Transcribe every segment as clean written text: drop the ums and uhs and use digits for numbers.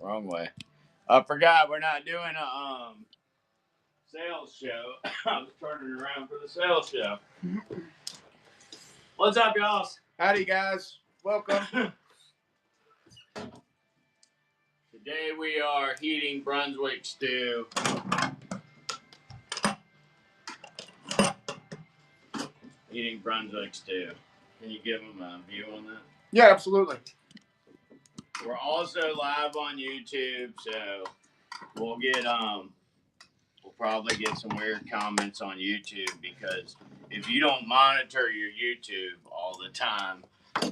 Wrong way. I forgot we're not doing a sales show. I was turning around for the sales show. What's up, y'all? Howdy, guys. Welcome. Today we are heating Brunswick stew. Eating Brunswick stew. Can you give them a view on that? Yeah, absolutely. We're also live on YouTube, so we'll get we'll probably get some weird comments on YouTube because if you don't monitor your YouTube all the time,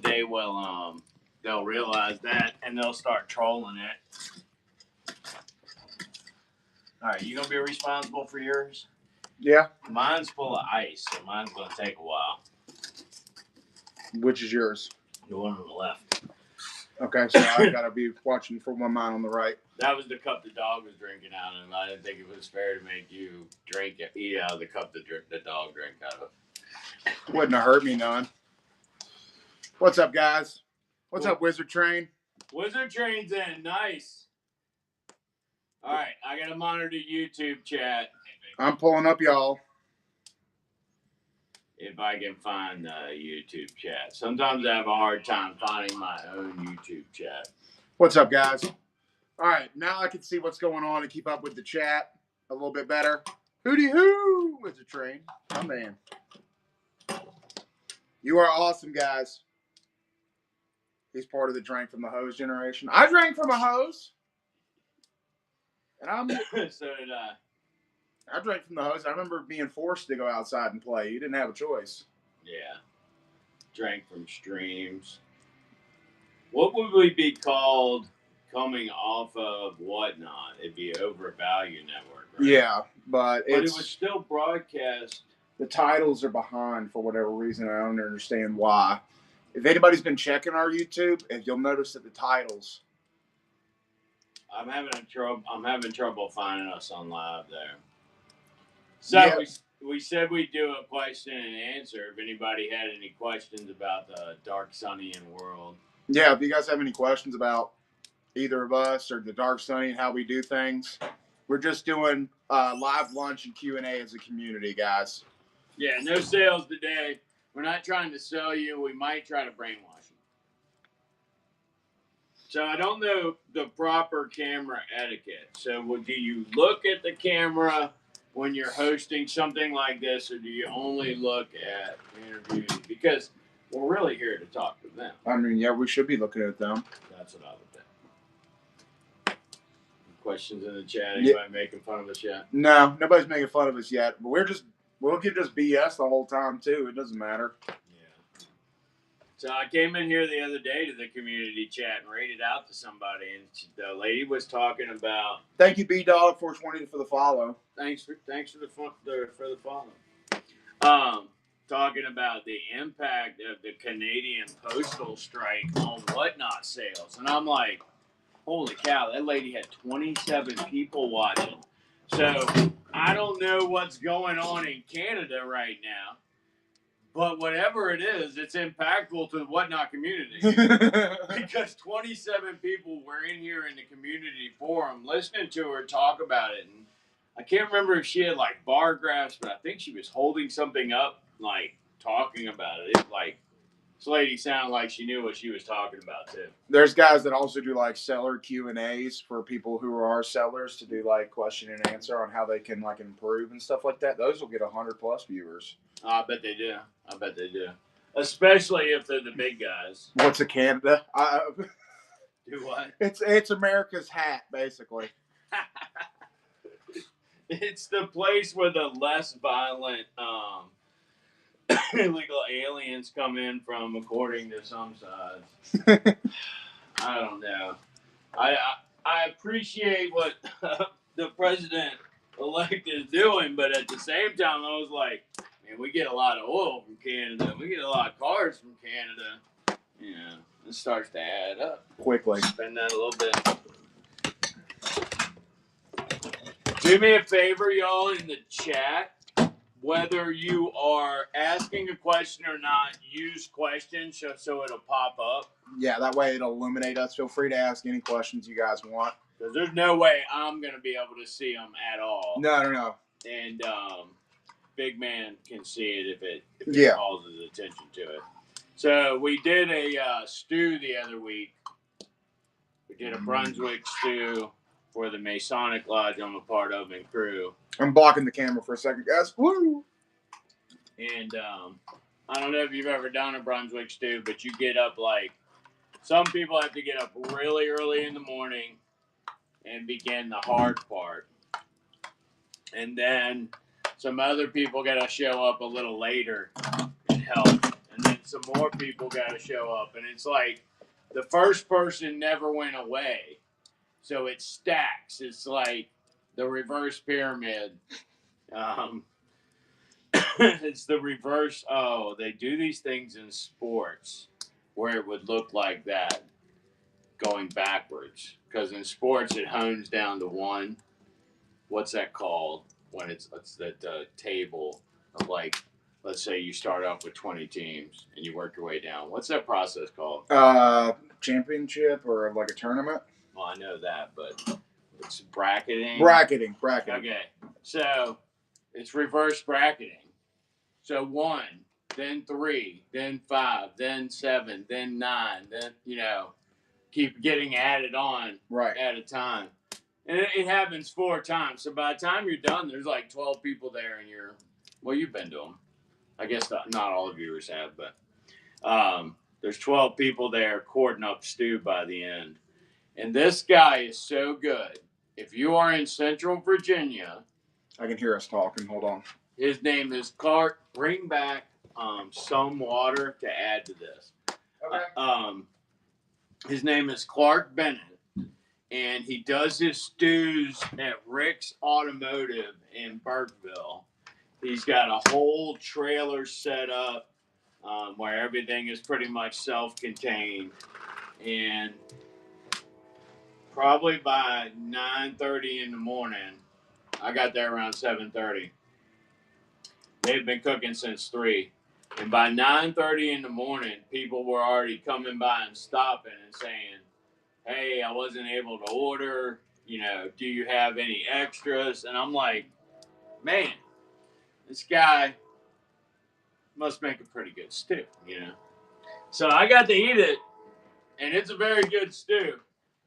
they will they'll realize that and they'll start trolling it. All right, you gonna be responsible for yours? Yeah. Mine's full of ice, so mine's gonna take a while. Which is yours? The one on the left. Okay, so I gotta be watching for my mine on the right. That was the cup the dog was drinking out of, and I didn't think it was fair to make you eat out of the cup the dog drank out of. Wouldn't have hurt me none. What's up, guys? What's up, Wizard Train? Wizard Train's in. Nice. All right, I got to monitor YouTube chat. I'm pulling up, y'all. If I can find YouTube chat. Sometimes I have a hard time finding my own YouTube chat. What's up, guys? All right, now I can see what's going on and keep up with the chat a little bit better. Hooty hoo, Wizard Train. Oh, man. You are awesome, guys. He's part of the drank from the hose generation. I drank from a hose. And So did I. I drank from the hose. I remember being forced to go outside and play. You didn't have a choice. Yeah. Drank from streams. What would we be called coming off of Whatnot? It'd be Overvalue Network, right? Yeah, but it would still broadcast. The titles are behind for whatever reason. I don't understand why. If anybody's been checking our YouTube, if you'll notice that the titles. I'm having trouble finding us on live there. So yeah. we said we'd do a question and answer if anybody had any questions about the Dark Sunny world. Yeah, if you guys have any questions about either of us or the Dark Sunny and how we do things, we're just doing live lunch and Q&A as a community, guys. Yeah, no sales today. We're not trying to sell you. We might try to brainwash you. So I don't know the proper camera etiquette. So do you look at the camera when you're hosting something like this, or do you only look at interviews? Because we're really here to talk to them. I mean, yeah, we should be looking at them. That's what I would think. Questions in the chat? Anybody making fun of us yet? No, nobody's making fun of us yet. But we could just BS the whole time, too. It doesn't matter. Yeah. So I came in here the other day to the community chat and rated out to somebody, and the lady was talking about. Thank you, B-Dog 420 for the follow. Thanks for the follow. Talking about the impact of the Canadian postal strike on Whatnot sales, and I'm like, holy cow! That lady had 27 people watching. So I don't know what's going on in Canada right now. But whatever it is, it's impactful to the Whatnot community. Because 27 people were in here in the community forum listening to her talk about it. And I can't remember if she had, like, bar graphs, but I think she was holding something up, like, talking about it. This lady sounded like she knew what she was talking about, too. There's guys that also do, like, seller Q&As for people who are sellers to do, like, question and answer on how they can, like, improve and stuff like that. Those will get 100+ viewers. I bet they do. Especially if they're the big guys. What's a Canada? Do what? It's America's hat, basically. It's the place where the less violent illegal aliens come in from, according to some sides. I don't know. I appreciate what the president-elect is doing, but at the same time, I was like, man, we get a lot of oil from Canada. We get a lot of cars from Canada. Yeah, it starts to add up. Quickly. Spend that a little bit. Do me a favor, y'all, in the chat. Whether you are asking a question or not, use questions so it'll pop up. Yeah, that way it'll illuminate us. Feel free to ask any questions you guys want. Because there's no way I'm going to be able to see them at all. No. And Big Man can see it if it calls his attention to it. So we did a stew the other week. We did a Brunswick stew for the Masonic Lodge I'm a part of and crew. I'm blocking the camera for a second, guys. Woo! And I don't know if you've ever done a Brunswick stew, but you get up some people have to get up really early in the morning and begin the hard part. And then some other people got to show up a little later and help. And then some more people got to show up. And it's like the first person never went away. So it stacks. It's like the reverse pyramid. It's the reverse. Oh, they do these things in sports where it would look like that going backwards. Because in sports, it hones down to one. What's that called? When it's that table of let's say you start off with 20 teams and you work your way down. What's that process called? Championship or like a tournament? Well, I know that, but it's bracketing. Bracketing. Okay. So it's reverse bracketing. So 1, then 3, then 5, then 7, then 9, then, keep getting added on at a time. And it happens 4 times. So by the time you're done, there's 12 people there, and you've been to them. I guess not all the viewers have, but there's 12 people there cording up stew by the end. And this guy is so good. If you are in Central Virginia, I can hear us talking. Hold on. His name is Clark. Bring back some water to add to this. Okay. His name is Clark Bennett. And he does his stews at Rick's Automotive in Burkeville. He's got a whole trailer set up where everything is pretty much self-contained. And probably by 9:30 in the morning, I got there around 7:30. They've been cooking since 3. And by 9:30 in the morning, people were already coming by and stopping and saying, hey, I wasn't able to order, do you have any extras? And I'm like, man, this guy must make a pretty good stew, So I got to eat it, and it's a very good stew.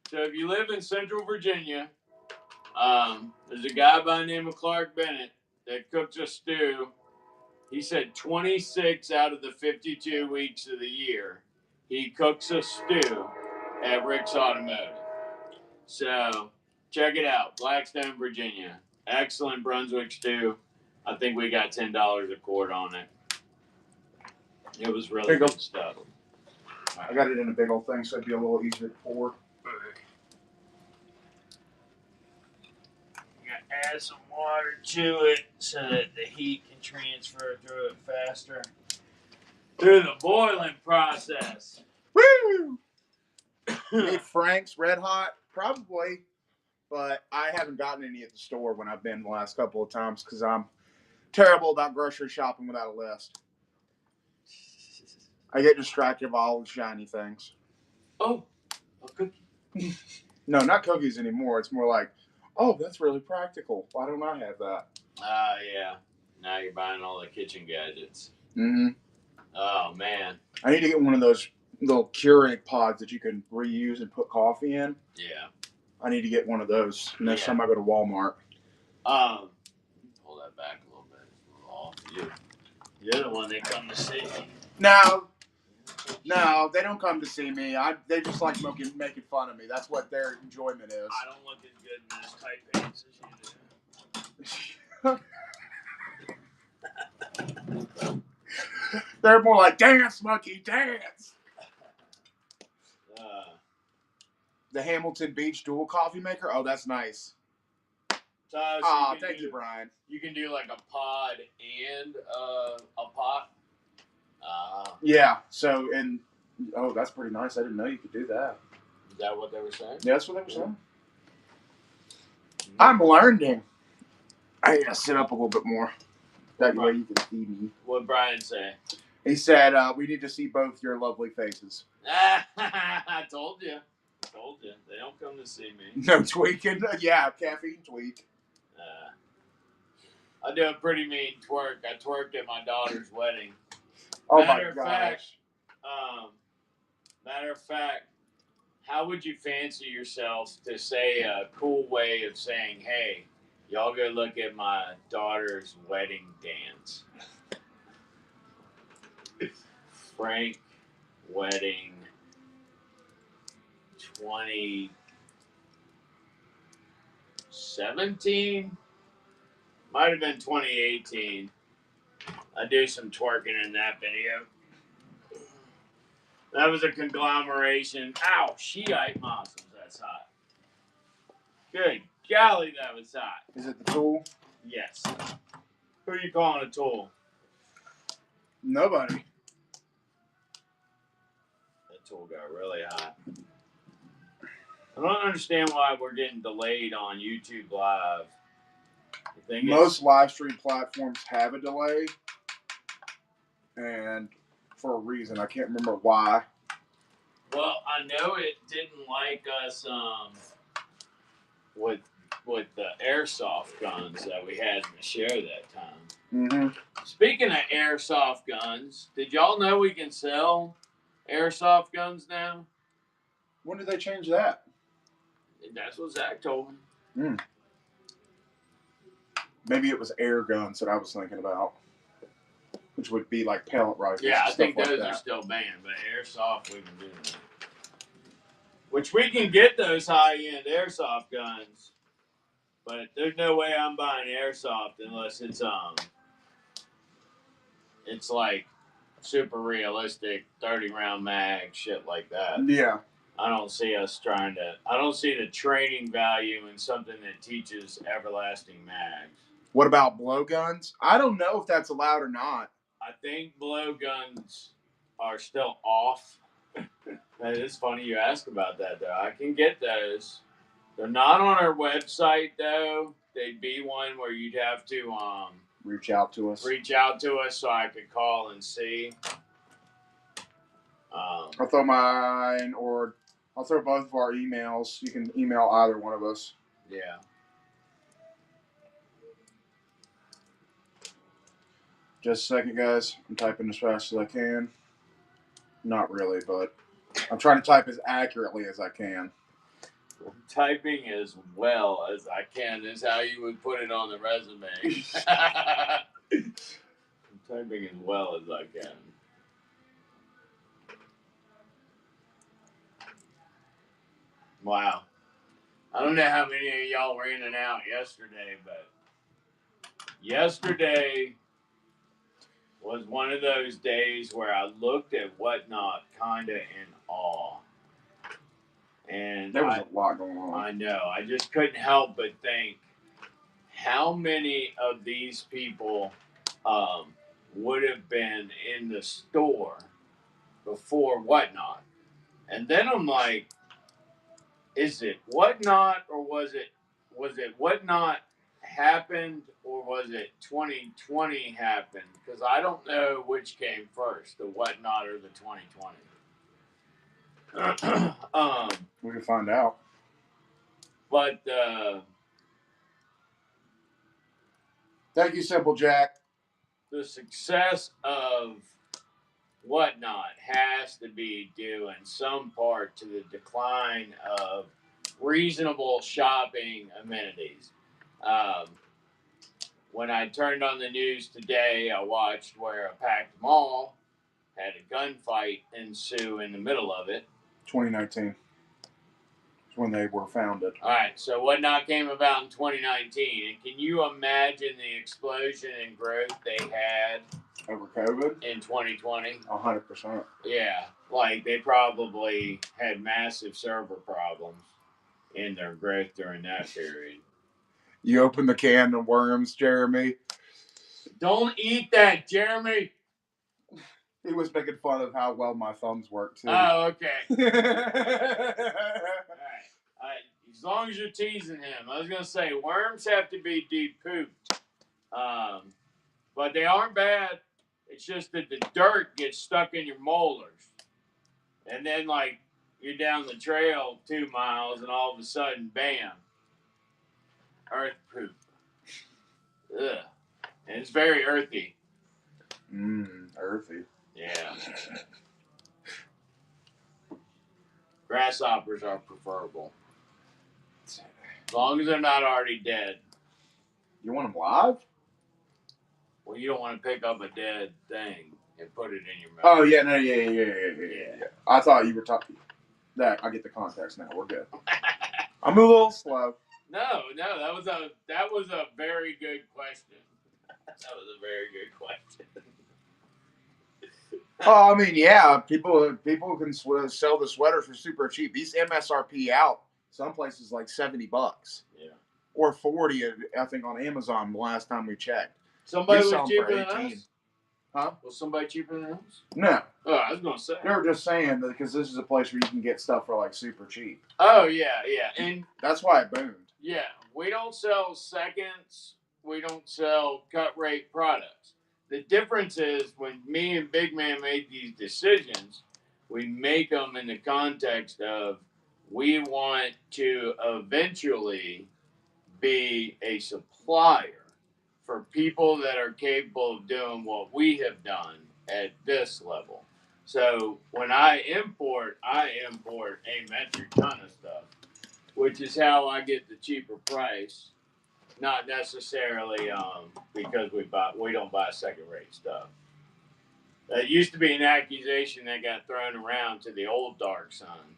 So if you live in Central Virginia, there's a guy by the name of Clark Bennett that cooks a stew. He said 26 out of the 52 weeks of the year, he cooks a stew at Rick's Automotive. So check it out, Blackstone, Virginia. Excellent Brunswick stew. I think we got $10 a quart on it. It was really good stuff. I got it in a big old thing, so it'd be a little easier to pour. You gotta add some water to it so that the heat can transfer through it faster. Through the boiling process. Woo! Need Frank's Red Hot? Probably, but I haven't gotten any at the store when I've been the last couple of times because I'm terrible about grocery shopping without a list. I get distracted by all the shiny things. Oh, a cookie. No, not cookies anymore. It's more like, oh, that's really practical. Why don't I have that? Yeah. Now you're buying all the kitchen gadgets. Mm-hmm. Oh, man. I need to get one of those little Keurig pods that you can reuse and put coffee in. Yeah. I need to get one of those next time I go to Walmart. Pull that back a little bit. It's a little off. You're the one that come to see me. No, they don't come to see me. They just like making fun of me. That's what their enjoyment is. I don't look as good in this tight pants as you do. They're more like, dance, monkey, dance. The Hamilton Beach dual coffee maker. Oh, that's nice. Thank you, Brian. You can do like a pod and a pot. Yeah. So, that's pretty nice. I didn't know you could do that. Is that what they were saying? Yeah, that's what they were saying. I'm learning. I need to sit up a little bit more. That way you can see me. What'd Brian say? He said, we need to see both your lovely faces. I told you. They don't come to see me. No tweaking. Yeah, caffeine tweak. I do a pretty mean twerk. I twerked at my daughter's wedding. Oh Matter my gosh. Matter of fact, how would you fancy yourself to say a cool way of saying, hey, y'all go look at my daughter's wedding dance? Frank wedding 2017? Might have been 2018. I do some twerking in that video. That was a conglomeration. Ow, Shiite Muslims. That's hot. Good golly, that was hot. Is it the tool? Yes. Who are you calling a tool? Nobody. That tool got really hot. I don't understand why we're getting delayed on YouTube Live. Most live stream platforms have a delay, and for a reason. I can't remember why. Well, I know it didn't like us with the airsoft guns that we had in the show that time. Mm-hmm. Speaking of airsoft guns, did y'all know we can sell airsoft guns now? When did they change that? That's what Zach told me. Mm. Maybe it was air guns that I was thinking about, which would be like pellet rifles. Yeah, I think like those that are still banned, but airsoft we can do that. Which we can get those high-end airsoft guns, but there's no way I'm buying airsoft unless it's like super realistic 30-round mag shit like that. Yeah. I don't see us trying to. I don't see the training value in something that teaches everlasting mags. What about blowguns? I don't know if that's allowed or not. I think blowguns are still off. That is funny you ask about that, though. I can get those. They're not on our website, though. They'd be one where you'd have to reach out to us so I could call and see. I'll throw mine, or I'll throw both of our emails. You can email either one of us. Yeah. Just a second, guys. I'm typing as fast as I can. Not really, but I'm trying to type as accurately as I can. Typing as well as I can is how you would put it on the resume. I'm typing as well as I can. Wow. I don't know how many of y'all were in and out yesterday, but yesterday was one of those days where I looked at Whatnot kind of in awe. And there was a lot going on. I know. I just couldn't help but think how many of these people would have been in the store before Whatnot. And then I'm like, is it Whatnot, or was it Whatnot happened, or was it 2020 happened? Because I don't know which came first, the Whatnot or the 2020. We can find out. But thank you, Simple Jack. The success of Whatnot has to be due in some part to the decline of reasonable shopping amenities. When I turned on the news today, I watched where a packed mall had a gunfight ensue in the middle of it. 2019 is when they were founded. All right, so Whatnot came about in 2019. And can you imagine the explosion in growth they had over COVID in 2020? 100%. Yeah, like they probably had massive server problems in their growth during that period. You open the can of worms, Jeremy. Don't eat that, Jeremy. He was making fun of how well my thumbs work, too. Oh, okay. All right. As long as you're teasing him. I was going to say, worms have to be deep-pooped. But they aren't bad. It's just that the dirt gets stuck in your molars. And then, like, you're down the trail 2 miles, and all of a sudden, bam, earth poop. Ugh. And it's very earthy. Earthy. Yeah. Grasshoppers are preferable. As long as they're not already dead. You want them live? Well, you don't want to pick up a dead thing and put it in your mouth. Oh, yeah, no, yeah. I thought you were talking. That I get the context now. We're good. I'm a little slow. No, that was a very good question. That was a very good question. Oh, I mean, yeah, people can sell the sweaters for super cheap. These MSRP out some places like $70. Yeah. Or 40, I think, on Amazon the last time we checked. Somebody was cheaper than us? Huh? Was somebody cheaper than us? No. Oh, I was going to say. They were just saying that because this is a place where you can get stuff for like super cheap. Oh, yeah. And that's why it boomed. Yeah. We don't sell seconds. We don't sell cut rate products. The difference is when me and Big Man made these decisions, we make them in the context of we want to eventually be a supplier for people that are capable of doing what we have done at this level. So when I import a metric ton of stuff, which is how I get the cheaper price. Not necessarily because we don't buy second rate stuff. That used to be an accusation that got thrown around to the old Dark Sun.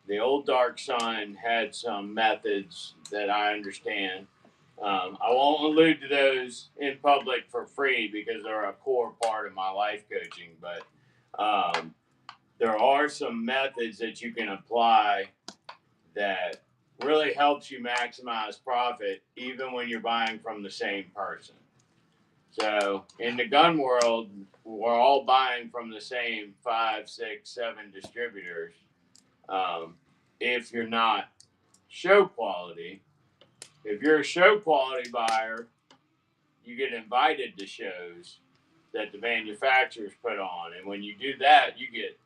The old Dark Sun had some methods that I understand. I won't allude to those in public for free because they're a core part of my life coaching, but there are some methods that you can apply that really helps you maximize profit even when you're buying from the same person. So in the gun world, we're all buying from the same 5, 6, 7 distributors. If you're not show quality, if you're a show quality buyer, you get invited to shows that the manufacturers put on. And when you do that, you get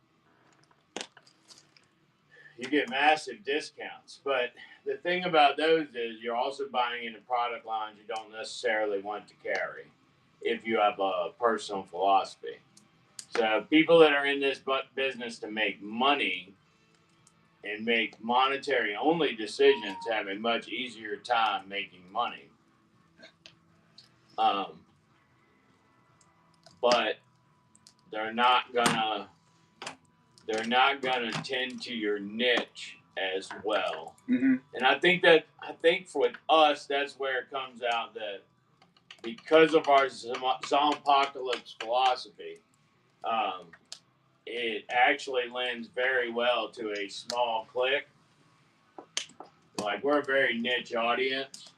massive discounts. But the thing about those is you're also buying into product lines you don't necessarily want to carry if you have a personal philosophy. So people that are in this business to make money and make monetary only decisions have a much easier time making money. But they're not gonna tend to your niche as well. Mm-hmm. And I think for us, that's where it comes out that because of our Zompocalypse philosophy, it actually lends very well to a small clique. Like, we're a very niche audience,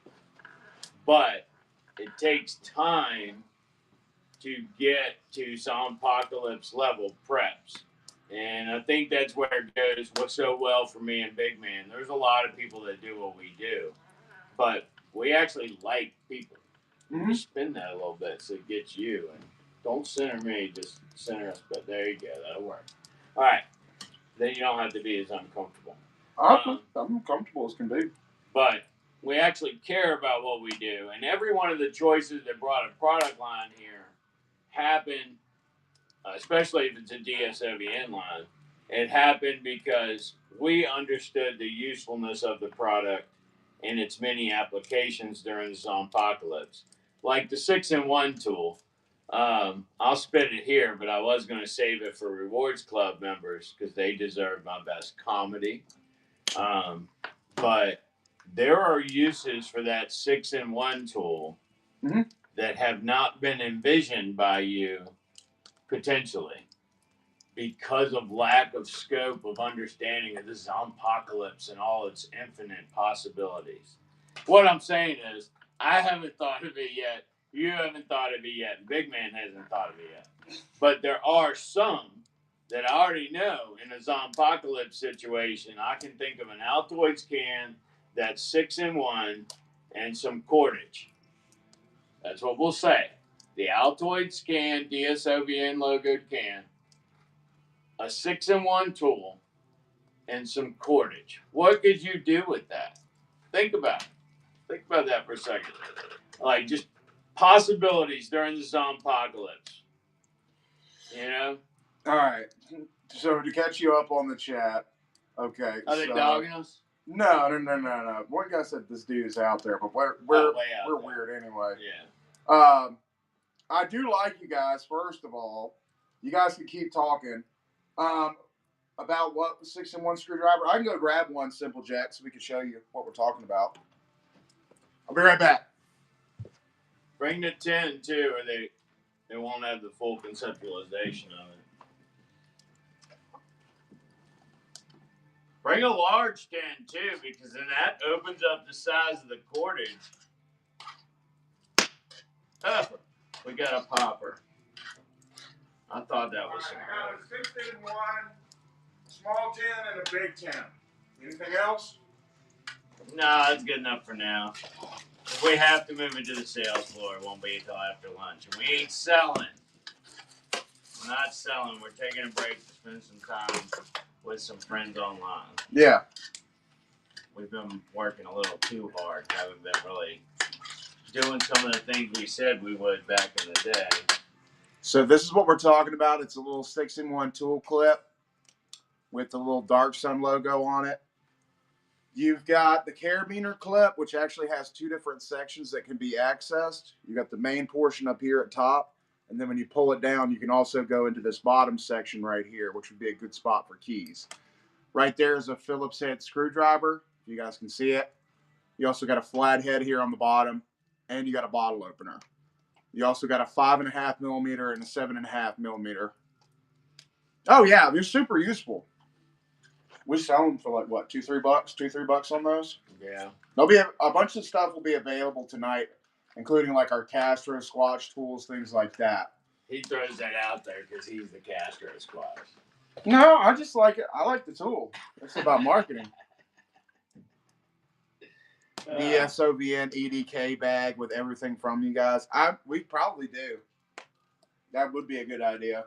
but it takes time to get to Zompocalypse level preps. And I think that's where it goes what's so well for me and Big Man. There's a lot of people that do what we do, but we actually like people. Mm-hmm. You spin that a little bit so it gets you. And don't center me, just center us. But there you go. That'll work. All right. Then you don't have to be as uncomfortable. I'm comfortable as can be. But we actually care about what we do. And every one of the choices that brought a product line here happened, especially if it's a DSOBN line, it happened because we understood the usefulness of the product and its many applications during the Zompocalypse. Like the 6-in-1 tool. I'll spit it here, but I was going to save it for Rewards Club members because they deserve my best comedy. But there are uses for that 6-in-1 tool that have not been envisioned by you potentially because of lack of scope of understanding of the Zompocalypse and all its infinite possibilities. What I'm saying is, I haven't thought of it yet. You haven't thought of it yet. And Big Man hasn't thought of it yet. But there are some that I already know in a Zompocalypse situation. I can think of an Altoids can that's 6-in-1 and some cordage. That's what we'll say. the Altoids can, DSOVN logoed can, a 6-in-1 tool, and some cordage. What could you do with that? Think about it. Think about that for a second. Like, just possibilities during the zombie-apocalypse. You know? All right. So to catch you up on the chat, okay. Are they dogging us? No. One guy said this dude is out there, but we're weird anyway. Yeah. I do like you guys. First of all, you guys can keep talking. About what the 6-in-1 screwdriver. I can go grab one, Simple Jack, so we can show you what we're talking about. I'll be right back. Bring the 10 too, or they won't have the full conceptualization of it. Bring a large 10 too, because then that opens up the size of the cordage. Oh, we got a popper. I thought that was something. I got a 6-in-1, small 10, and a big 10. Anything else? No, that's good enough for now. If we have to move it to the sales floor, it won't be until after lunch. And we ain't selling. We're not selling. We're taking a break to spend some time with some friends online. Yeah. We've been working a little too hard. Haven't been really doing some of the things we said we would back in the day. So this is what we're talking about. It's a little 6-in-1 tool clip with the little Dark Sun logo on it. You've got the carabiner clip, which actually has two different sections that can be accessed. You got the main portion up here at top, and then when you pull it down, you can also go into this bottom section right here, which would be a good spot for keys. Right there is a Phillips head screwdriver. You guys can see it. You also got a flat head here on the bottom, and you got a bottle opener. You also got a 5.5 millimeter and a 7.5 millimeter. Oh yeah, they're super useful. We sell them for like what, $2-3? $2-3 on those. Yeah. There'll be a bunch of stuff will be available tonight, including like our Castro squash tools, things like that. He throws that out there because he's the Castro squash. No, I just like it. I like the tool. It's about marketing. DSOVN EDK bag with everything from you guys. We probably do. That would be a good idea.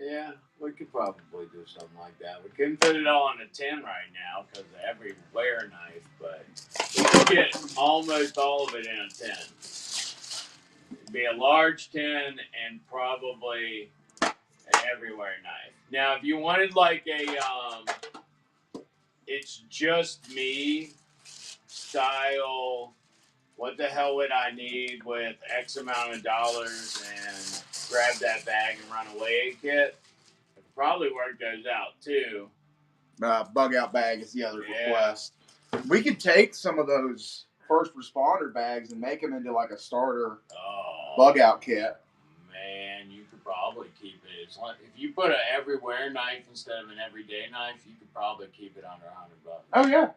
Yeah, we could probably do something like that. We couldn't put it all on a 10 right now because of every wear knife, but we could get almost all of it in a 10. It'd be a large 10 and probably an everywhere knife. Now, if you wanted like a it's just me style, what the hell would I need with X amount of dollars and grab that bag and run away kit? I could probably work those out too. Bug out bag is the other request. We could take some of those first responder bags and make them into like a starter bug out kit. Man, you could probably keep it. If you put an everywhere knife instead of an everyday knife, you could probably keep it under $100. Oh yeah.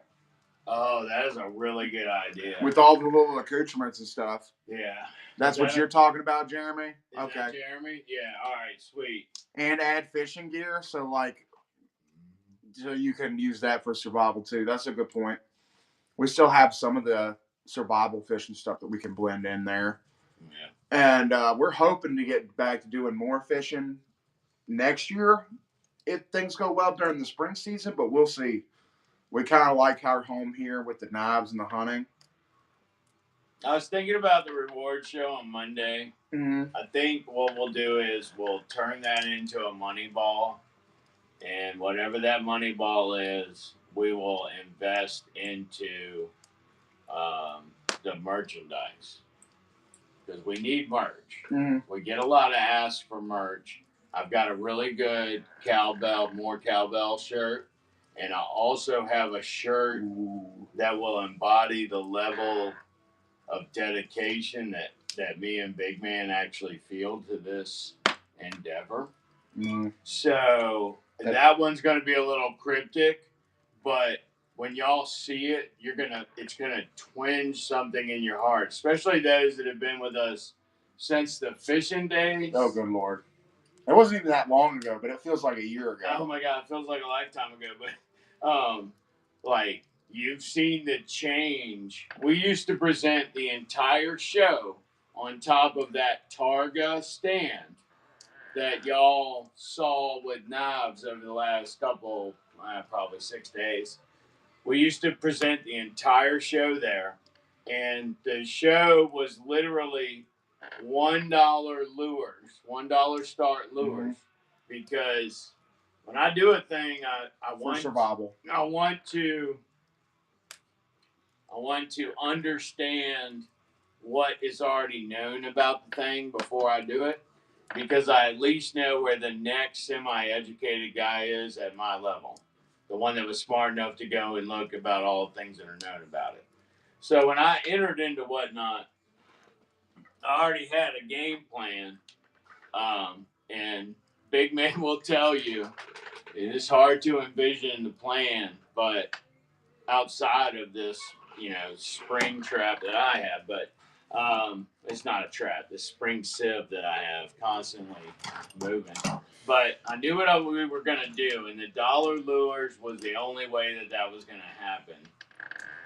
Oh, that is a really good idea. With all the little accoutrements and stuff. Yeah. That's what you're talking about, Jeremy? Is that Jeremy? Yeah, all right, sweet. And add fishing gear, so you can use that for survival too. That's a good point. We still have some of the survival fishing stuff that we can blend in there. Yeah. And we're hoping to get back to doing more fishing next year if things go well during the spring season, but we'll see. We kind of like our home here with the knives and the hunting. I was thinking about the reward show on Monday. Mm-hmm. I think what we'll do is we'll turn that into a money ball. And whatever that money ball is, we will invest into the merchandise. Because we need merch. Mm-hmm. We get a lot of asks for merch. I've got a really good more cowbell shirt. And I also have a shirt that will embody the level of dedication that me and Big Man actually feel to this endeavor. Mm-hmm. So that one's going to be a little cryptic, but when y'all see it, it's gonna twinge something in your heart, especially those that have been with us since the fishing days. Oh, good Lord. It wasn't even that long ago, but it feels like a year ago. Oh my God, it feels like a lifetime ago. But like you've seen the change. We used to present the entire show on top of that Targa stand that y'all saw with knives over the last couple, probably 6 days. We used to present the entire show there, and the show was literally $1 lures, $1 start lures, because when I do a thing, I want survival. I want to understand what is already known about the thing before I do it, because I at least know where the next semi-educated guy is at my level, the one that was smart enough to go and look about all the things that are known about it. So when I entered into Whatnot, I already had a game plan, and Big Man will tell you it is hard to envision the plan, but outside of this, spring trap that I have, but it's not a trap. This spring sieve that I have constantly moving. But I knew what we were going to do, and the dollar lures was the only way that was going to happen.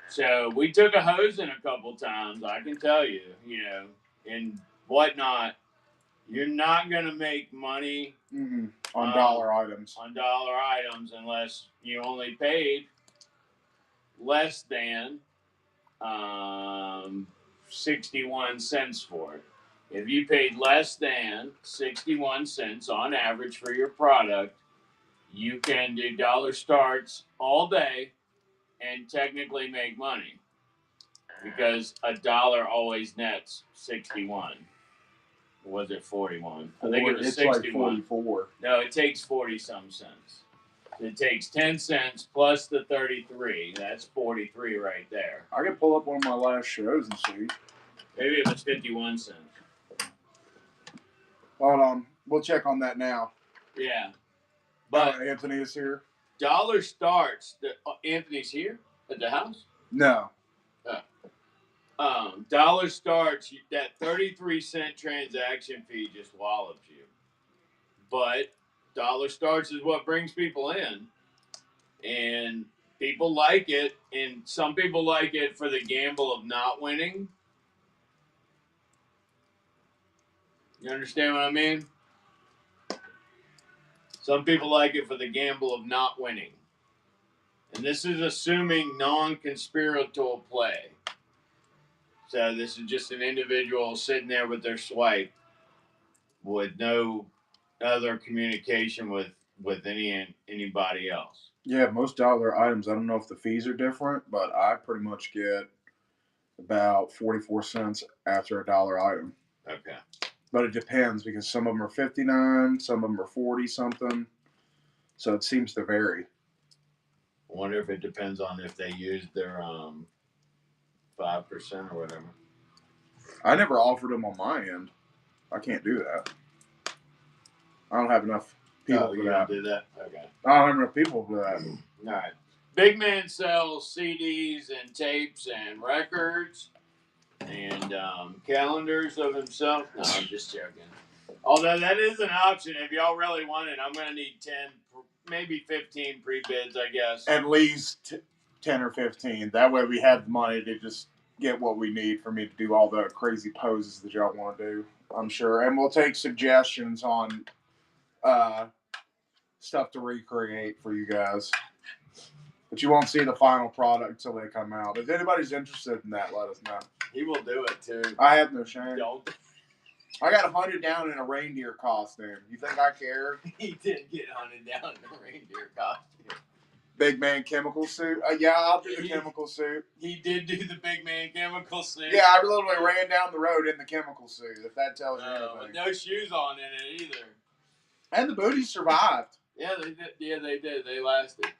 So we took a hosing a couple times. I can tell you, and Whatnot, you're not going to make money on dollar items. On dollar items unless you only paid less than 61 cents for it. If you paid less than 61 cents on average for your product, you can do dollar starts all day and technically make money, because a dollar always nets 61. Or was it 41? I think it was 61. Like 44. No, it takes 40 some cents. It takes 10 cents plus the 33. That's 43 right there. I can pull up one of my last shows and see. Maybe it was 51 cents. Hold on. We'll check on that now. Yeah. But Anthony is here? Dollar starts. Anthony's here at the house? No. Dollar starts. That 33-cent transaction fee just wallops you. But dollar starts is what brings people in. And people like it. And some people like it for the gamble of not winning. You understand what I mean? Some people like it for the gamble of not winning. And this is assuming non-conspiratorial play. So this is just an individual sitting there with their swipe with no other communication with anybody else. Yeah, most dollar items, I don't know if the fees are different, but I pretty much get about 44 cents after a dollar item. Okay. But it depends, because some of them are 59, some of them are 40 something. So it seems to vary. I wonder if it depends on if they use their 5% or whatever. I never offered them on my end. I can't do that. I don't have enough people for that. Do that? Okay. I don't have enough people for that. All right. Big Man sells CDs and tapes and records and calendars of himself. No, I'm just joking. Although that is an option. If y'all really want it, I'm going to need 10, maybe 15 pre-bids, I guess. At least 10 or 15. That way we have the money to just get what we need for me to do all the crazy poses that y'all want to do, I'm sure. And we'll take suggestions on stuff to recreate for you guys. But you won't see the final product until they come out. If anybody's interested in that, let us know. He will do it, too. I have no shame. Don't. I got hunted down in a reindeer costume. You think I care? He did get hunted down in a reindeer costume. Big Man chemical suit? Yeah, I'll do the chemical suit. He did do the Big Man chemical suit. Yeah, I literally ran down the road in the chemical suit, if that tells you anything. With no shoes on in it either. And the booties survived. Yeah, they did. Yeah, they did. They lasted.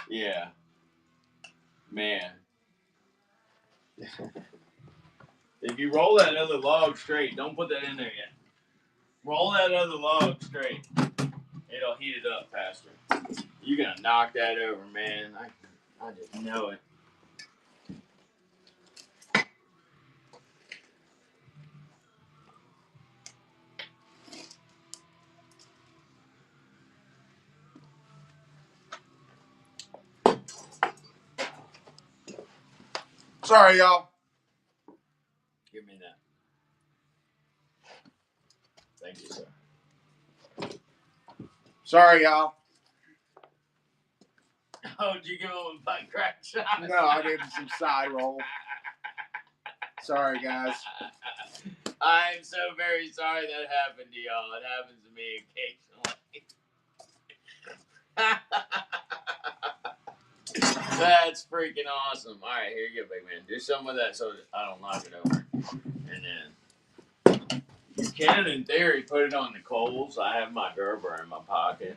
Yeah. Man. If you roll that other log straight, don't put that in there yet. Roll that other log straight. It'll heat it up faster. You're going to knock that over, man. I just know it. Sorry, y'all. Give me that. Thank you, sir. Sorry, y'all. Oh, did you give him a butt crack shot? No, I gave him some side roll. Sorry, guys. I'm so very sorry that happened to y'all. It happens to me occasionally. That's freaking awesome. All right, here you go, big man. Do some of that so I don't knock it over. And then you can, in theory, put it on the coals. I have my Gerber in my pocket.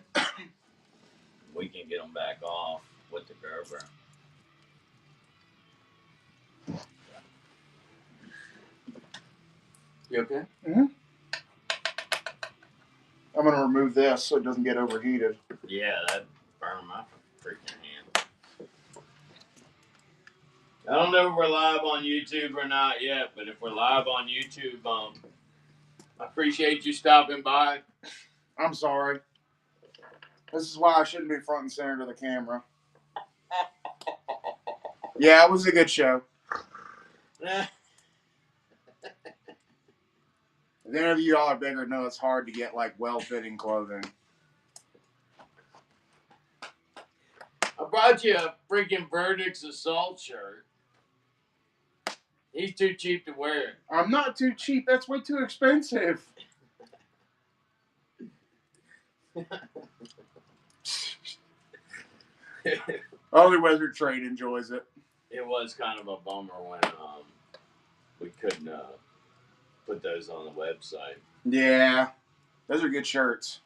We can get them back off with the Gerber. You okay? Mm-hmm. I'm going to remove this so it doesn't get overheated. Yeah, that burned my freaking hand. I don't know if we're live on YouTube or not yet, but if we're live on YouTube, I appreciate you stopping by. I'm sorry. This is why I shouldn't be front and center to the camera. Yeah, it was a good show. If any of you all are bigger know it's hard to get like well-fitting clothing. I brought you a freaking Verdict's Assault shirt. He's too cheap to wear. I'm not too cheap. That's way too expensive. Only Wizard Trade enjoys it. It was kind of a bummer when we couldn't put those on the website. Yeah, those are good shirts.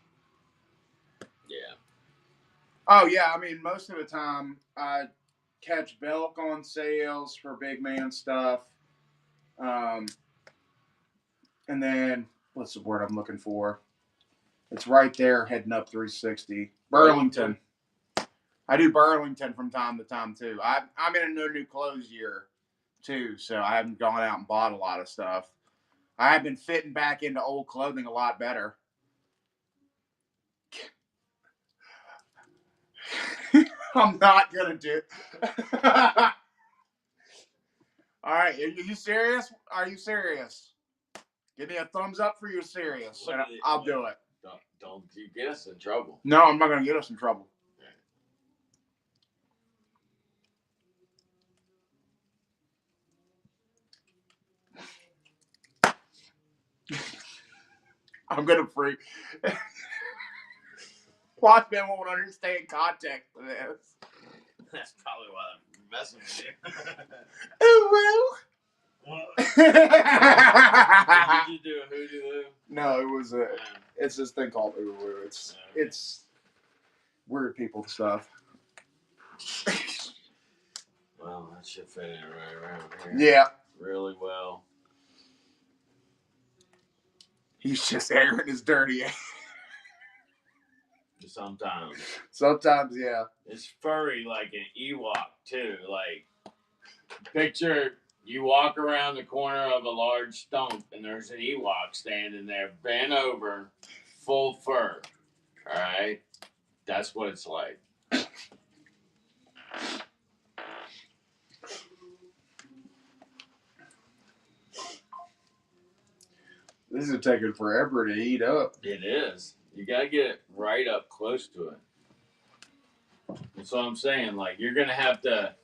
Yeah. Oh yeah, I mean most of the time I catch Belk on sales for big man stuff. And then what's the word I'm looking for? It's right there heading up 360. Burlington. I do Burlington from time to time too. I'm in a no new clothes year too, so I haven't gone out and bought a lot of stuff. I have been fitting back into old clothing a lot better. I'm not gonna do it. All right, are you serious? Are you serious? Give me a thumbs up for you're serious, and I'll do it. Don't you get us in trouble. No, I'm not gonna get us in trouble. I'm gonna freak. Watchmen won't understand context for this. That's probably why I'm messing with you. Oh, well. Did you do a hoodoo? No, it was it's this thing called Uwu. It's weird people stuff. Well, that should fit in right around here. Yeah. Really well. He's just airing his dirty ass. Sometimes. Sometimes, yeah. It's furry like an Ewok, too. Like, picture you walk around the corner of a large stump and there's an Ewok standing there, bent over, full fur. All right? That's what it's like. This is taking forever to heat up. It is. You got to get it right up close to it. That's what I'm saying. Like, you're going to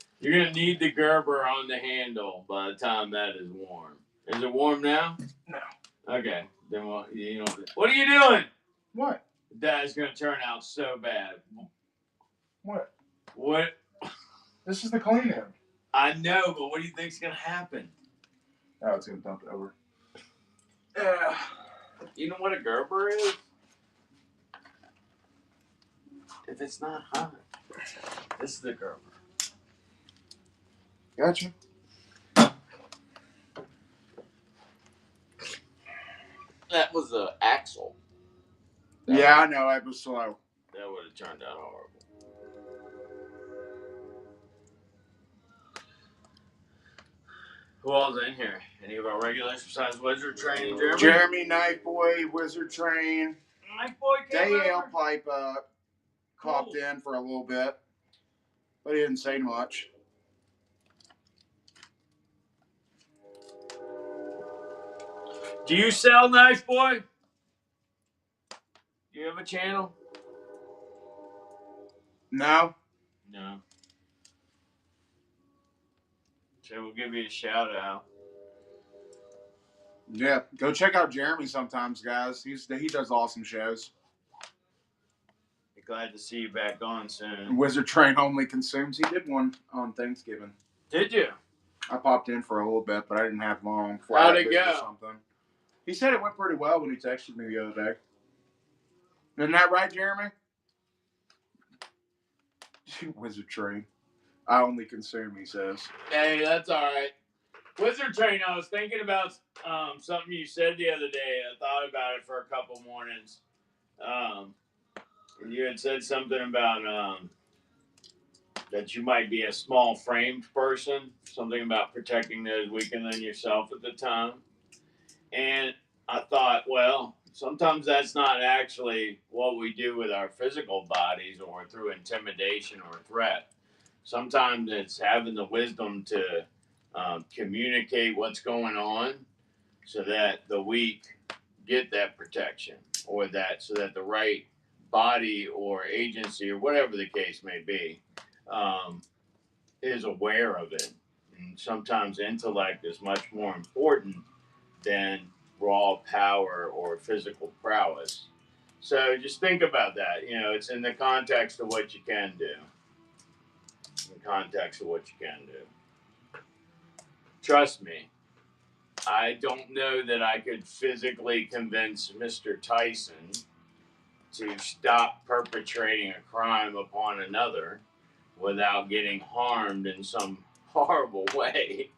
need the Gerber on the handle by the time that is warm. Is it warm now? No. Okay. Then what are you doing? What? That is going to turn out so bad. What? What? This is the clean end. I know, but what do you think's going to happen? Oh, it's going to dump it over. You know what a Gerber is? If it's not hot, this is the Gerber. Gotcha. That was the axle. I know. It was slow. That would have turned out horrible. Who all's in here? Any of our regulars besides Wizard Train, Jeremy? Jeremy, Knife Boy, Wizard Train. Knife Boy came Dale over. Pipe popped in for a little bit, but he didn't say much. Do you sell, Nice Boy? Do you have a channel? No. No. So we'll give you a shout out. Yeah, go check out Jeremy sometimes, guys. He does awesome shows. Be glad to see you back on soon. Wizard Train only consumes. He did one on Thanksgiving. Did you? I popped in for a little bit, but I didn't have long. How'd it go? Or something. He said it went pretty well when he texted me the other day. Isn't that right, Jeremy? Wizard Train. I only consume, he says. Hey, that's all right. Wizard Train, I was thinking about something you said the other day. I thought about it for a couple mornings. You had said something about that you might be a small framed person, something about protecting those weaker than yourself at the time. And I thought, well, sometimes that's not actually what we do with our physical bodies or through intimidation or threat. Sometimes it's having the wisdom to communicate what's going on so that the weak get that protection, or that so that the right body or agency or whatever the case may be is aware of it. And sometimes intellect is much more important than raw power or physical prowess. So just think about that. You know, it's in the context of what you can do. In the context of what you can do. Trust me, I don't know that I could physically convince Mr. Tyson to stop perpetrating a crime upon another without getting harmed in some horrible way.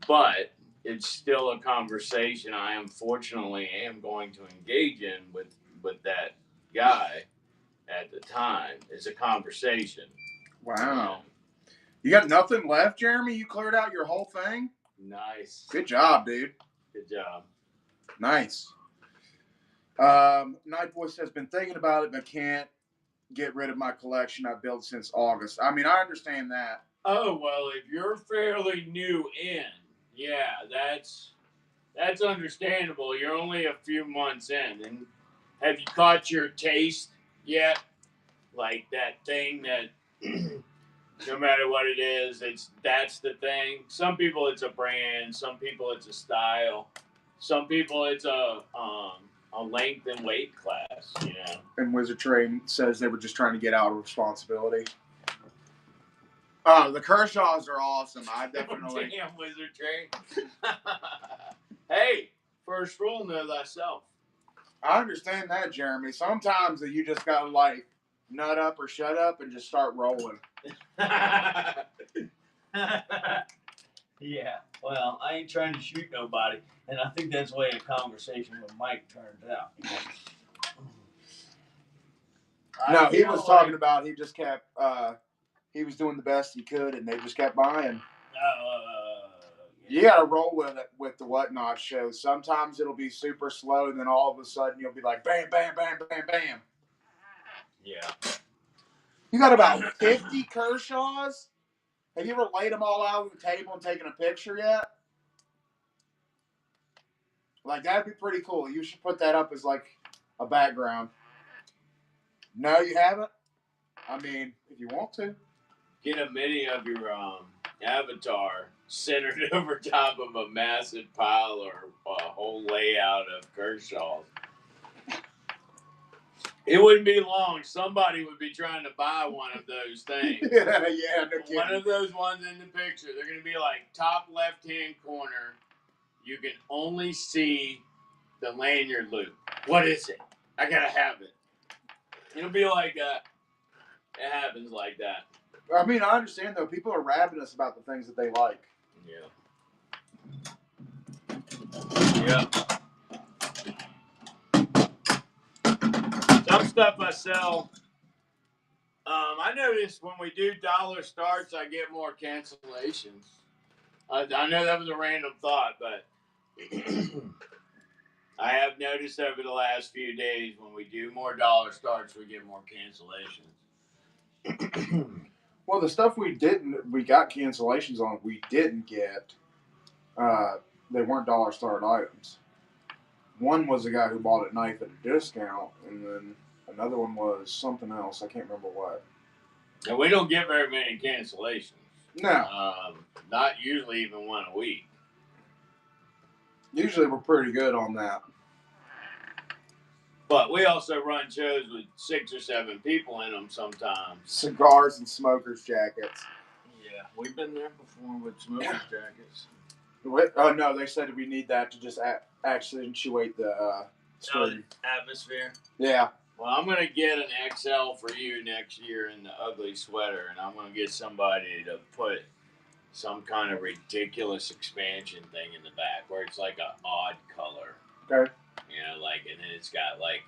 But it's still a conversation I unfortunately am going to engage in with that guy at the time. It's a conversation. Wow. You got nothing left, Jeremy? You cleared out your whole thing? Nice. Good job, dude. Good job. Nice. Night Boy says, been thinking about it, but can't get rid of my collection I've built since August. I mean, I understand that. Oh, well, if you're fairly new in, yeah, that's understandable. You're only a few months in. And have you caught your taste yet? Like that thing that no matter what it is, that's the thing. Some people it's a brand, some people it's a style, some people it's a length and weight class, you know. And Wizard Train says they were just trying to get out of responsibility. The Kershaws are awesome. I definitely. Oh, damn, Wizard Train. Hey, first rule, know thyself. I understand that, Jeremy. Sometimes you just gotta like nut up or shut up and just start rolling. Yeah, well, I ain't trying to shoot nobody, and I think that's the way a conversation with Mike turned out. No, he was talking about he just kept, he was doing the best he could, and they just kept buying. You gotta roll with it with the Whatnot show. Sometimes it'll be super slow, and then all of a sudden you'll be like, bam, bam, bam, bam, bam. Yeah. You got about 50 Kershaws? Have you ever laid them all out on the table and taken a picture yet? Like, that'd be pretty cool. You should put that up as, like, a background. No, you haven't? I mean, if you want to. Get a mini of your avatar centered over top of a massive pile or a whole layout of Kershaws. It wouldn't be long. Somebody would be trying to buy one of those things. Yeah, no kidding. One of those ones in the picture. They're going to be like top left-hand corner. You can only see the lanyard loop. What is it? I got to have it. It'll be like that. It happens like that. I mean, I understand, though. People are ravenous about the things that they like. Yeah. Yeah. Some stuff I sell. I noticed when we do dollar starts, I get more cancellations. I know that was a random thought, but I have noticed over the last few days when we do more dollar starts, we get more cancellations. Well, the stuff we got cancellations on, we didn't get. They weren't dollar start items. One was a guy who bought a knife at a discount, and then another one was something else. I can't remember what. And we don't get very many cancellations. No. Not usually even one a week. Usually we're pretty good on that. But we also run shows with 6 or 7 people in them sometimes. Cigars and smokers' jackets. Yeah, we've been there before with smokers' jackets. Oh, no, they said we need that to just accentuate the screen. Atmosphere. Yeah. Well, I'm going to get an XL for you next year in the ugly sweater, and I'm going to get somebody to put some kind of ridiculous expansion thing in the back where it's like an odd color. Okay. You know, like, and then it's got like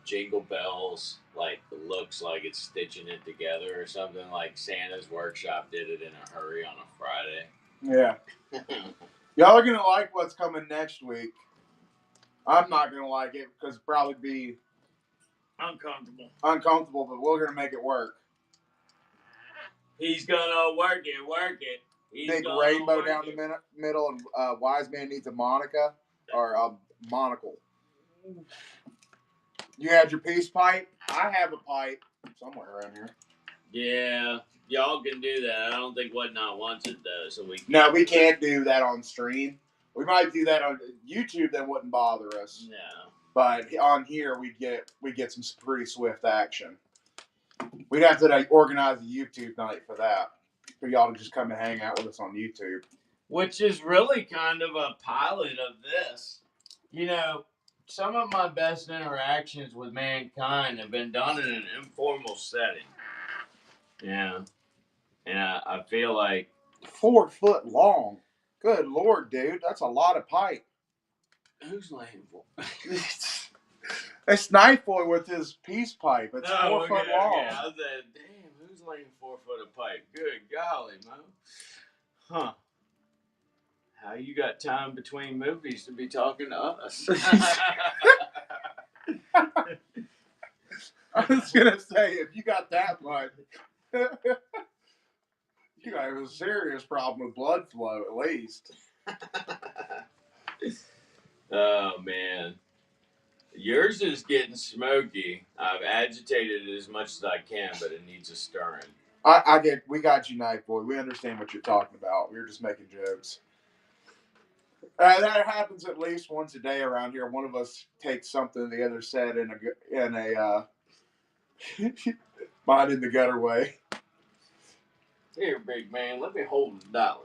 jingle bells, like it looks like it's stitching it together or something. Like Santa's workshop did it in a hurry on a Friday. Yeah. Y'all are going to like what's coming next week. I'm not going to like it because it'll probably be uncomfortable, but we're going to make it work. He's going to work it. Big rainbow down the middle, and Wise Man needs a Monica or a monocle. You had your peace pipe? I have a pipe somewhere around here. Yeah, y'all can do that. I don't think Whatnot wants it though, so we can't do that on stream. We might do that on YouTube. That wouldn't bother us. No, but on here we get some pretty swift action. We'd have to organize a YouTube night for that, for y'all to just come and hang out with us on YouTube. Which is really kind of a pilot of this. You know, some of my best interactions with mankind have been done in an informal setting. Yeah. And I feel like 4 foot long. Good Lord, dude. That's a lot of pipe. Who's laying for? It's Knife Boy with his peace pipe. It's 4 foot long. Okay. I said, damn, who's laying 4 foot of pipe? Good golly, man. Huh. How you got time between movies to be talking to us? I was going to say, if you got that much, you got a serious problem with blood flow, at least. Oh, man. Yours is getting smoky. I've agitated it as much as I can, but it needs a stirring. We got you, Knife Boy. We understand what you're talking about. We were just making jokes. That happens at least once a day around here. One of us takes something the other said in a mind in the gutter way. Here, big man, let me hold $1.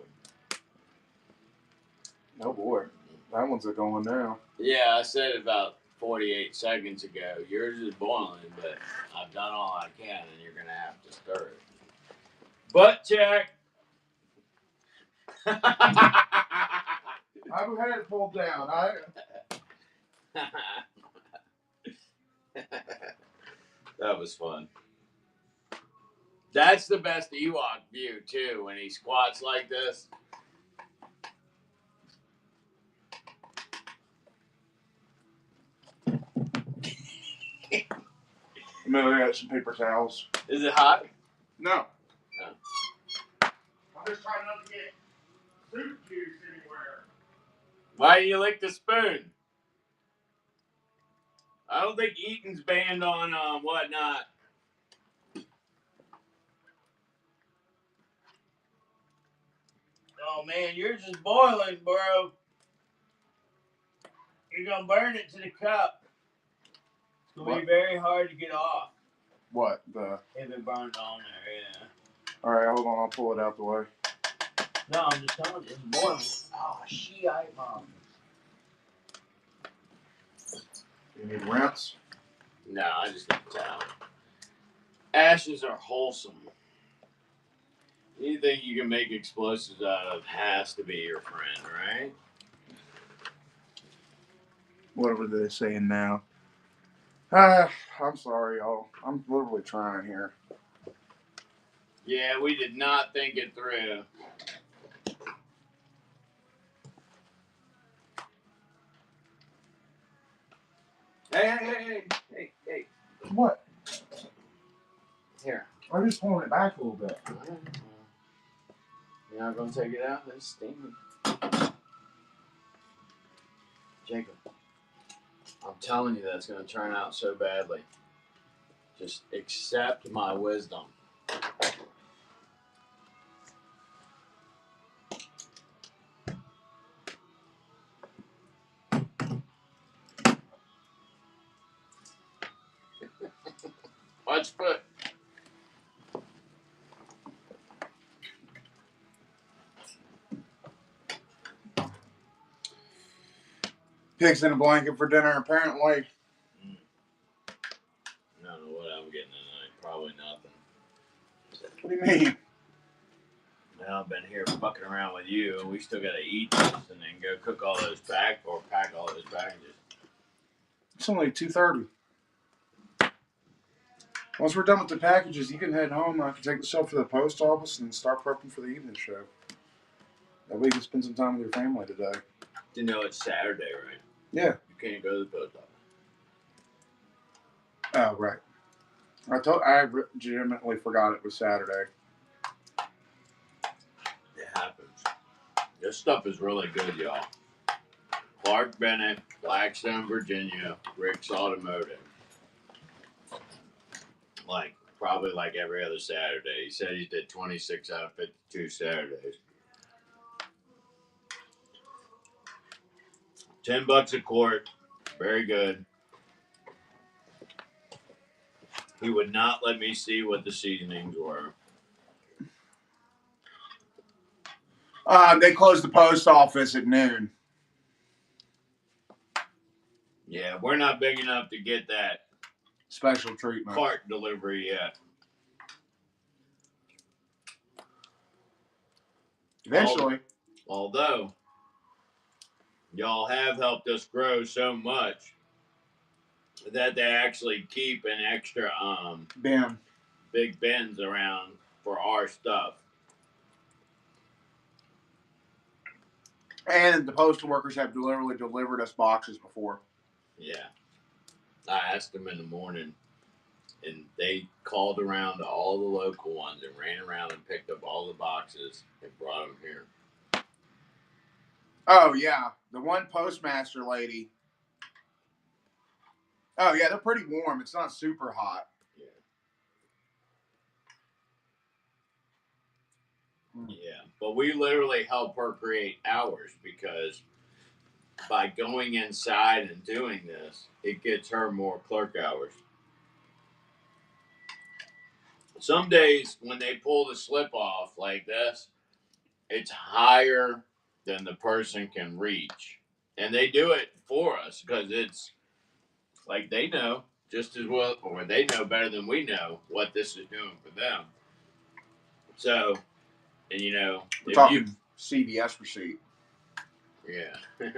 Oh boy, that one's a going now. Yeah, I said it about 48 seconds ago. Yours is boiling, but I've done all I can, and you're gonna have to stir it. Butt check. I've had it pulled down. That was fun. That's the best Ewok view, too, when he squats like this. Maybe I got some paper towels. Is it hot? No. I'm just trying not to get soup juice anywhere. Why do you lick the spoon? I don't think eating's banned on Whatnot. Oh man, yours is boiling, bro. You're gonna burn it to the cup. It's gonna be very hard to get off. What? If it burned on there, yeah. Alright, hold on, I'll pull it out the way. No, I'm just telling you, it's boiling. Oh, shit, mom. You need rinse? No, I just need a towel. Ashes are wholesome. Anything you can make explosives out of has to be your friend, right? What were they saying now? I'm sorry, y'all. I'm literally trying here. Yeah, we did not think it through. Hey. What? Here. I'm just pulling it back a little bit. You're not going to take it out? It's steaming. Jacob. I'm telling you that's going to turn out so badly. Just accept my wisdom. Let's put. Pigs in a blanket for dinner, apparently. I don't know what I'm getting tonight. Probably nothing. What do you mean? Well, I've been here fucking around with you. We still got to eat this and then go cook all those pack all those packages. It's only 2:30. Once we're done with the packages, you can head home. I can take yourself to the post office and start prepping for the evening show. That way you can spend some time with your family today. You know it's Saturday, right? Yeah. You can't go to the post office. Oh, right. I legitimately forgot it was Saturday. It happens. This stuff is really good, y'all. Clark Bennett, Blackstone, Virginia, Rick's Automotive. Probably like every other Saturday. He said he did 26 out of 52 Saturdays. $10 a quart. Very good. He would not let me see what the seasonings were. They closed the post office at noon. Yeah, we're not big enough to get that special treatment cart delivery yet. Eventually. Although y'all have helped us grow so much that they actually keep an extra big bins around for our stuff. And the postal workers have literally delivered us boxes before. Yeah. I asked them in the morning, and they called around to all the local ones and ran around and picked up all the boxes and brought them here. Oh, yeah. The one postmaster lady. Oh, yeah, they're pretty warm. It's not super hot. Yeah, but we literally help her create hours because by going inside and doing this, it gets her more clerk hours. Some days when they pull the slip off like this, it's higher than the person can reach. And they do it for us because it's like they know just as well, or they know better than we know what this is doing for them. So, and we're talking CVS receipt. Yeah.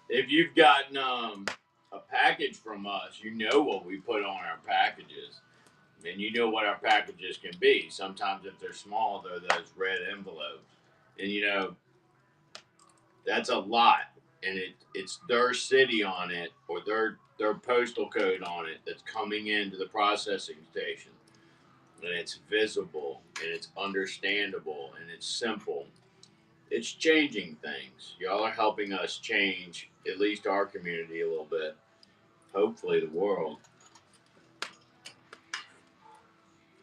If you've gotten a package from us, you know what we put on our packages. And you know what our packages can be. Sometimes if they're small, they're those red envelopes. And that's a lot. And it's their city on it or their postal code on it that's coming into the processing station. And it's visible and it's understandable and it's simple. It's changing things. Y'all are helping us change at least our community a little bit. Hopefully the world.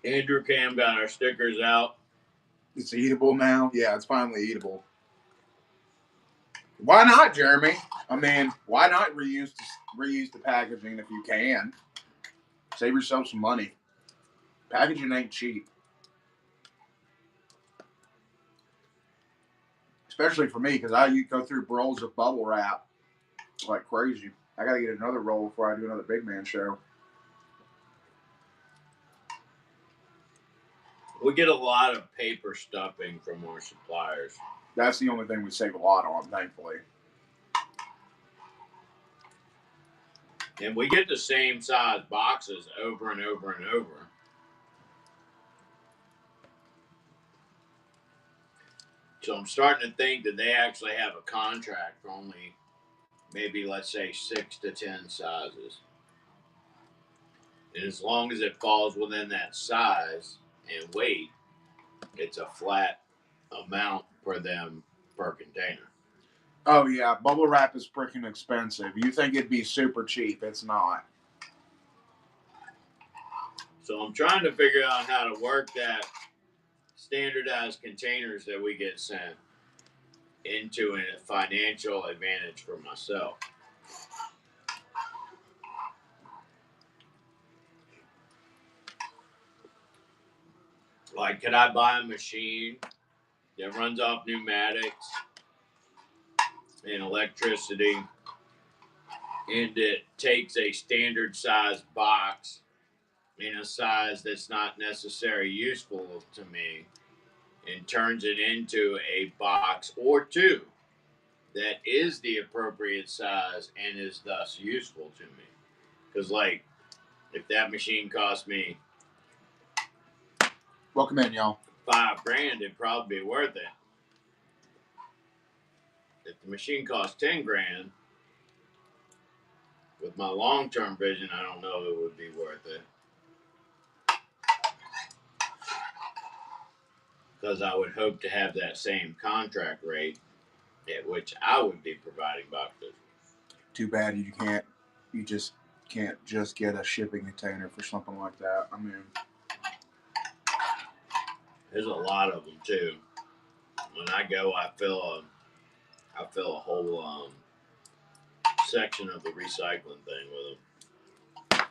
Andrew Cam got our stickers out. It's eatable now? Yeah, it's finally eatable. Why not, Jeremy? I mean, why not reuse the packaging if you can? Save yourself some money. Packaging ain't cheap. Especially for me, because I go through rolls of bubble wrap like crazy. I got to get another roll before I do another big man show. We get a lot of paper stuffing from our suppliers. That's the only thing we save a lot on, thankfully. And we get the same size boxes over and over and over. So I'm starting to think that they actually have a contract for only maybe, let's say, 6 to 10 sizes. And as long as it falls within that size and weight, it's a flat amount for them per container. Oh yeah, bubble wrap is freaking expensive. You think it'd be super cheap? It's not. So I'm trying to figure out how to work that standardized containers that we get sent into a financial advantage for myself. Like, could I buy a machine that runs off pneumatics and electricity, and it takes a standard size box in a size that's not necessarily useful to me and turns it into a box or two that is the appropriate size and is thus useful to me? Because, like, if that machine cost me Welcome in, y'all. $5,000, it'd probably be worth it. If the machine costs $10,000, with my long-term vision, I don't know if it would be worth it. Because I would hope to have that same contract rate at which I would be providing boxes. Too bad you can't. You just can't just get a shipping container for something like that. I mean, there's a lot of them too. When I go, I fill a whole section of the recycling thing with them.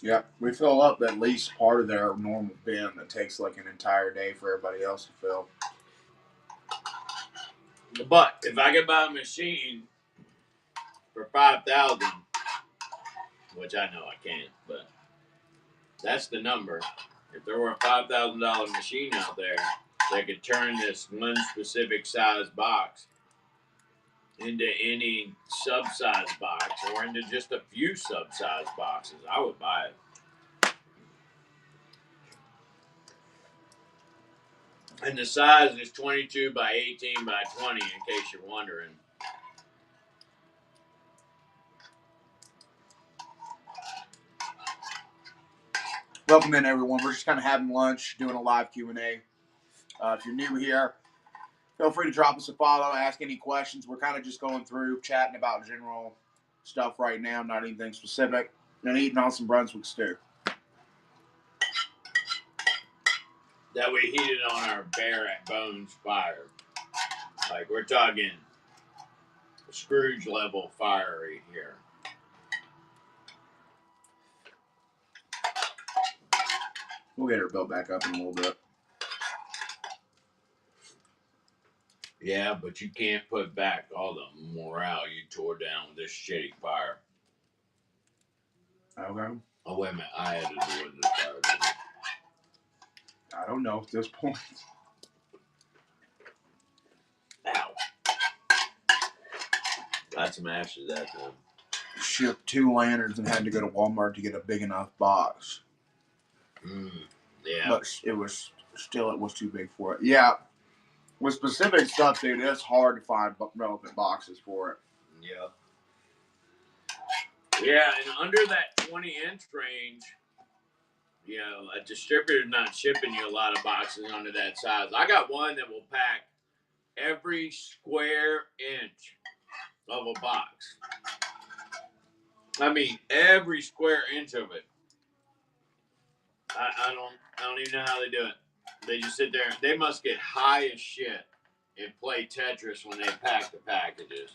yeah, we fill up at least part of their normal bin that takes like an entire day for everybody else to fill. But if I could buy a machine for $5,000, which I know I can't, but that's the number. If there were a $5,000 machine out there that could turn this one specific size box into any sub-size box or into just a few sub-size boxes, I would buy it. And the size is 22 by 18 by 20, in case you're wondering. Welcome in, everyone. We're just kind of having lunch, doing a live Q&A. If you're new here, feel free to drop us a follow, ask any questions. We're kind of just going through, chatting about general stuff right now, not anything specific, and eating on some Brunswick stew. That we heated on our bare at bones fire. Like, we're talking Scrooge level fiery here. We'll get her built back up in a little bit. Yeah, but you can't put back all the morale you tore down with this shitty fire. Okay. Oh, wait a minute. I had to do with the fire, didn't I? I don't know at this point. Ow. Got some ashes that time. Shipped 2 lanterns and had to go to Walmart to get a big enough box. Yeah. But it was too big for it. Yeah. With specific stuff, dude, it's hard to find relevant boxes for it. Yeah. Yeah, and under that 20-inch range, you know, a distributor's not shipping you a lot of boxes under that size. I got one that will pack every square inch of a box. I mean, every square inch of it. I don't even know how they do it. They just sit there. They must get high as shit and play Tetris when they pack the packages.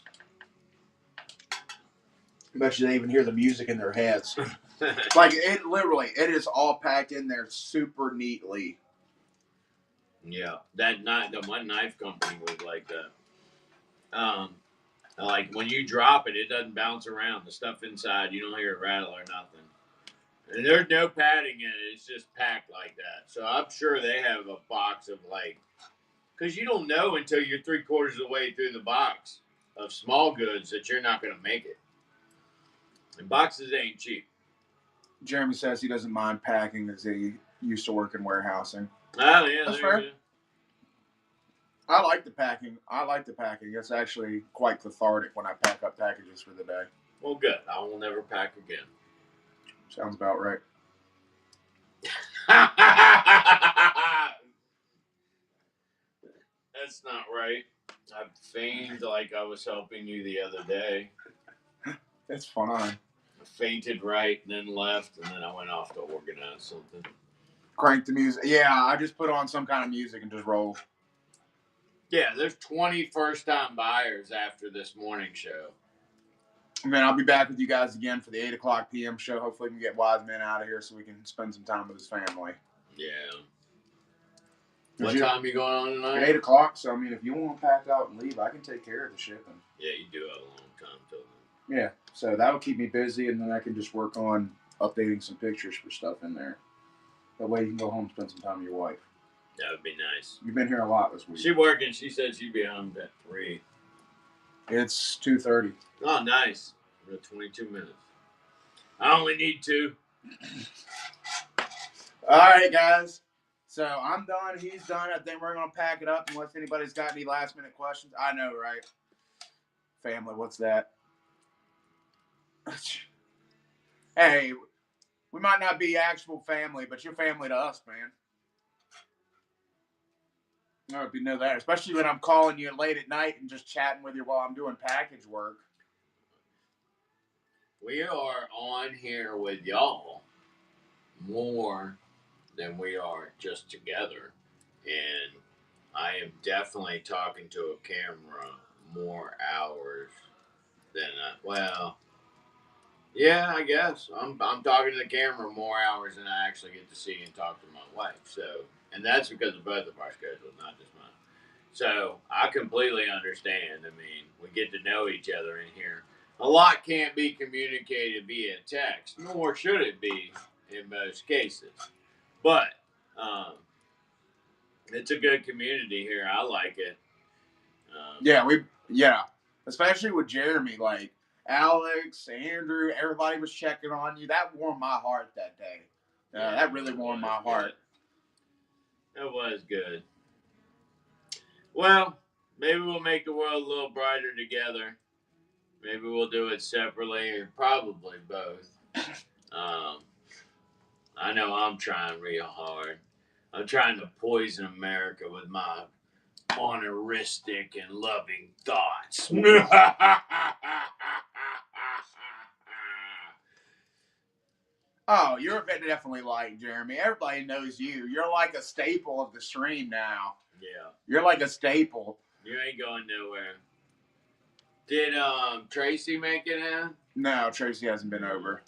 I bet you they even hear the music in their heads. Like, it literally, it is all packed in there super neatly. Yeah, the one knife company was like that. Like when you drop it, it doesn't bounce around. The stuff inside, you don't hear it rattle or nothing. And there's no padding in it. It's just packed like that. So I'm sure they have a box of like, because you don't know until you're 3/4 of the way through the box of small goods that you're not going to make it. And boxes ain't cheap. Jeremy says he doesn't mind packing as he used to work in warehousing. Oh, yeah. That's fair. I like the packing. It's actually quite cathartic when I pack up packages for the day. Well, good. I will never pack again. Sounds about right. That's not right. I feigned like I was helping you the other day. That's fine. I fainted right, then left, and then I went off to organize something. Crank the music. Yeah, I just put on some kind of music and just roll. Yeah, there's 20 first-time buyers after this morning show. Man, I'll be back with you guys again for the 8 o'clock p.m. show. Hopefully we can get Wise Man out of here so we can spend some time with his family. Yeah. What time you going on tonight? At 8 o'clock, so I mean, if you want to pack out and leave, I can take care of the shipping. Yeah, you do have a long time till then. Yeah, so that'll keep me busy, and then I can just work on updating some pictures for stuff in there. That way you can go home and spend some time with your wife. That would be nice. You've been here a lot this week. She working. She said she'd be home at 3. It's 2:30. Oh, nice. We're at 22 minutes. I only need 2. All right, guys. So I'm done. He's done. I think we're going to pack it up unless anybody's got any last-minute questions. I know, right? Family, what's that? Hey, we might not be actual family, but you're family to us, man. I hope you know that, especially when I'm calling you late at night and just chatting with you while I'm doing package work. We are on here with y'all more than we are just together. And I am definitely talking to a camera more hours than, yeah, I guess. I'm talking to the camera more hours than I actually get to see and talk to my wife. So, and that's because of both of our schedules, not just mine. So I completely understand. I mean, we get to know each other in here. A lot can't be communicated via text, nor should it be in most cases. But it's a good community here. I like it. Especially with Jeremy, like Alex, Andrew, everybody was checking on you. That warmed my heart that day. That really warmed my heart. That was good. Well, maybe we'll make the world a little brighter together. Maybe we'll do it separately, or probably both. I know I'm trying real hard. I'm trying to poison America with my honoristic and loving thoughts. Oh, you're definitely like Jeremy. Everybody knows you. You're like a staple of the stream now. Yeah. You're like a staple. You ain't going nowhere. Did Tracy make it in? No, Tracy hasn't been over.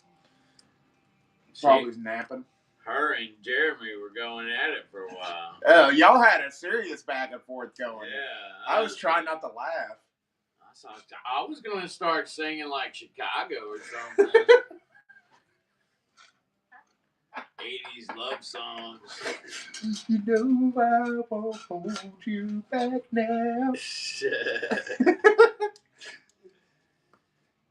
Probably napping. Her and Jeremy were going at it for a while. Oh, y'all had a serious back and forth going. Yeah. I was trying not to laugh. I was going to start singing like Chicago or something. 80s love songs. You know I won't hold you back now.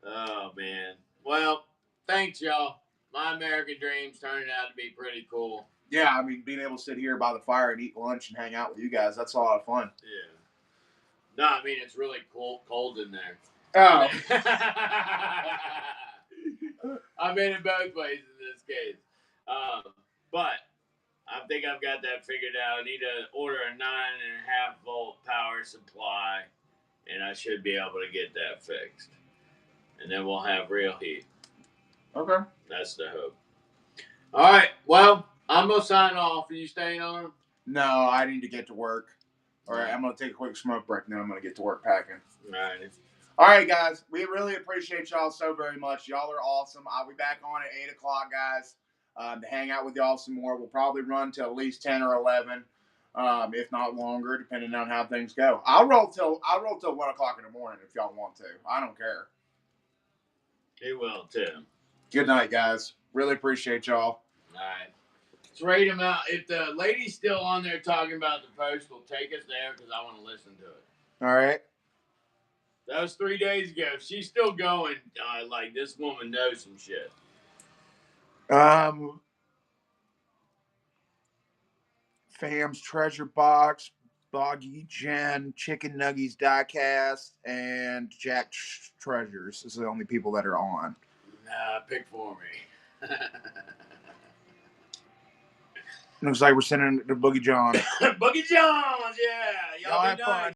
Oh, man. Well, thanks, y'all. My American dream's turning out to be pretty cool. Yeah, I mean, being able to sit here by the fire and eat lunch and hang out with you guys, that's a lot of fun. Yeah. No, I mean, it's really cold in there. Oh. I mean, in both ways in this case. But I think I've got that figured out. I need to order a 9.5 volt power supply, and I should be able to get that fixed. And then we'll have real heat. Okay. That's the hope. All right. Well, I'm going to sign off. Are you staying on? No, I need to get to work. All right, I'm going to take a quick smoke break, and then I'm going to get to work packing. All right. All right, guys. We really appreciate y'all so very much. Y'all are awesome. I'll be back on at 8 o'clock, guys, to hang out with y'all some more. We'll probably run till at least 10 or 11, if not longer, depending on how things go. I'll roll till 1 o'clock in the morning if y'all want to. I don't care. He will, too. Good night, guys. Really appreciate y'all. All right. Let's rate him out. If the lady's still on there talking about the post, we'll take us there because I want to listen to it. All right. That was 3 days ago. If she's still going, like, this woman knows some shit. Fam's Treasure Box, Boggy Jen, Chicken Nuggies Diecast, and Jack Treasures. These are the only people that are on. Nah, pick for me. Looks like we're sending it to Boogie John. Boogie Johns, yeah. Y'all be have nice. fun.